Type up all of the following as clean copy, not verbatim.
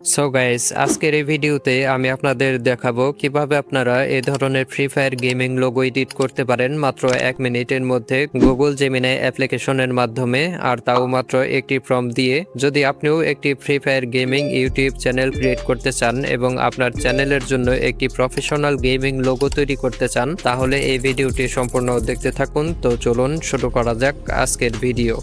So guys, আজকের এই ভিডিওতে আমি আপনাদের দেখাবো কিভাবে আপনারা এই ধরনের free fire gaming logo edit করতে পারেন মাত্র 1 মিনিটের মধ্যে গুগল জেমিনাই অ্যাপ্লিকেশনের মাধ্যমে, আর তাও মাত্র একটি প্রম্পট দিয়ে। যদি আপনিও একটি free fire gaming YouTube channel create করতে চান এবং আপনার চ্যানেলের জন্য একটি প্রফেশনাল গেমিং লোগো তৈরি করতে চান, তাহলে এই ভিডিওটি সম্পূর্ণ দেখতে থাকুন। তো চলুন শুরু করা যাক আজকের ভিডিও।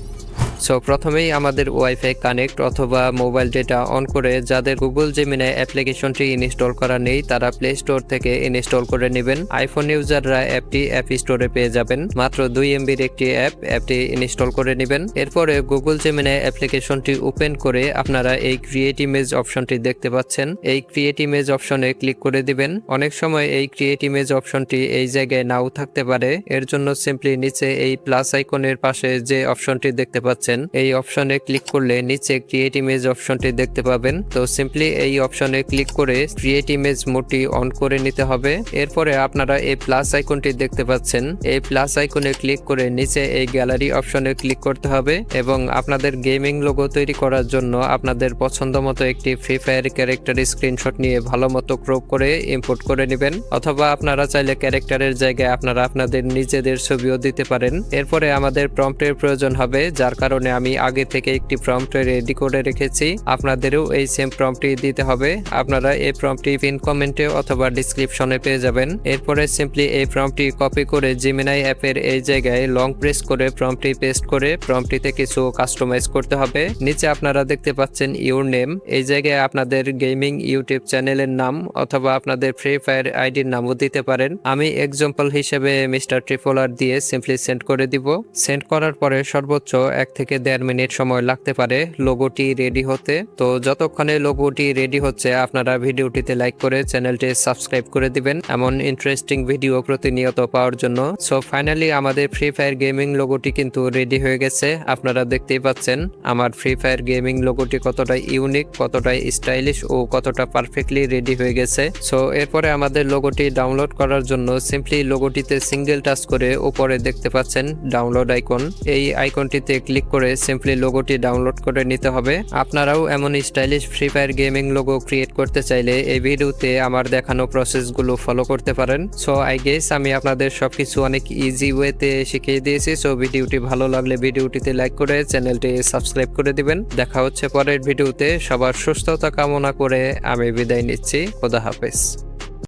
সো প্রথমেই আমাদের ওয়াইফাই কানেক্ট অথবা মোবাইল ডেটা অন করে যাদের গুগল জেমিনাই অ্যাপ্লিকেশনটি ইনস্টল করা নেই তারা প্লে স্টোর থেকে ইনস্টল করে নেবেন। আইফোন ইউজাররা অ্যাপটি অ্যাপ স্টোরে পেয়ে যাবেন। মাত্র 2 MBর একটি অ্যাপটি ইনস্টল করে নেবেন। এরপরে গুগল জেমিনাই অ্যাপ্লিকেশনটি ওপেন করে আপনারা এই ক্রিয়েট ইমেজ অপশনটি দেখতে পাচ্ছেন। এই ক্রিয়েট ইমেজ অপশনে ক্লিক করে দিবেন। অনেক সময় এই ক্রিয়েট ইমেজ অপশনটি এই জায়গায় নাও থাকতে পারে, এর জন্য সিম্পলি নিচে এই প্লাস আইকনের পাশে যে অপশনটি দেখতে পাচ্ছেন এই অপশনে ক্লিক করলে নিচে ক্রিয়েট ইমেজ অপশনটি দেখতে পাবেন। তো সিম্পলি এই অপশনে ক্লিক করে ক্রিয়েট ইমেজ মোডটি অন করে নিতে হবে। এরপরে আপনারা এই প্লাস আইকনটি দেখতে পাচ্ছেন, এই প্লাস আইকনে ক্লিক করে নিচে এই গ্যালারি অপশনে ক্লিক করতে হবে এবং আপনাদের গেমিং লোগো তৈরি করার জন্য আপনাদের পছন্দ মতো একটি ফ্রি ফায়ার ক্যারেক্টার স্ক্রিনশট নিয়ে ভালো মতো ক্রপ করে ইম্পোর্ট করে নেবেন, অথবা আপনারা চাইলে ক্যারেক্টারের জায়গায় আপনারা আপনাদের নিজেদের ছবিও দিতে পারেন। এরপরে আমাদের প্রম্পটের প্রয়োজন হবে, যার কারণে আমি আগে থেকে একটি প্রম্পট রেডি করে রেখেছি। আপনাদেরও এই সেম প্রম্পটটি দিতে হবে। আপনারা এই প্রম্পটটি পিন কমেন্টে অথবা ডিসক্রিপশনে পেয়ে যাবেন। এরপরে সিম্পলি এই প্রম্পটটি কপি করে জেমিনাই অ্যাপের এই জায়গায় লং প্রেস করে প্রম্পটটি পেস্ট করে প্রম্পটটিতে কিছু কাস্টমাইজ করতে হবে। নিচে আপনারা দেখতে পাচ্ছেন ইউর নেম, এই জায়গায় আপনাদের গেমিং ইউটিউব চ্যানেলের নাম অথবা আপনাদের ফ্রি ফায়ার আইডির নামও দিতে পারেন। আমি এক্সাম্পল হিসেবে মিস্টার ট্রিপলার দিয়ে সিম্পলি সেন্ড করে দিব। সেন্ড করার পরে সর্বোচ্চ 1 থেকে 1.5 মিনিট সময় লাগতে পারে লোগোটি রেডি হতে। তো যতক্ষণে লোগোটি রেডি হচ্ছে আপনারা ভিডিওটিতে লাইক করে চ্যানেলটি সাবস্ক্রাইব করে দিবেন এমন ইন্টারেস্টিং ভিডিও প্রতিনিয়ত পাওয়ার জন্য। সো ফাইনালি আমাদের ফ্রি ফায়ার গেমিং লোগোটি কিন্তু রেডি হয়ে গেছে। আপনারা দেখতেই পাচ্ছেন আমার ফ্রি ফায়ার গেমিং লোগোটি কতটা ইউনিক, কতটা স্টাইলিশ ও কতটা পারফেক্টলি রেডি হয়ে গেছে। সো এরপরে আমাদের লোগোটি ডাউনলোড করার জন্য সিম্পলি লোগোটিতে সিঙ্গেল টাচ করে উপরে দেখতে পাচ্ছেন ডাউনলোড আইকন, এই আইকনটিতে ক্লিক করে সিম্পলি লোগোটি ডাউনলোড করে নিতে হবে। আপনারাও এমন stylish free fire gaming logo create করতে চাইলে এই ভিডিওতে আমার দেখানো প্রসেসগুলো ফলো করতে পারেন। সো আই গেস আমি আপনাদের সবকিছু অনেক ইজি ওয়েতে শিখিয়ে দিয়েছি। সো ভিডিওটি ভালো লাগলে ভিডিওটিতে লাইক করে চ্যানেলটি সাবস্ক্রাইব করে দিবেন। দেখা হচ্ছে পরের ভিডিওতে। সবার সুস্থতা কামনা করে আমি বিদায় নিচ্ছি। খোদা হাফেজ।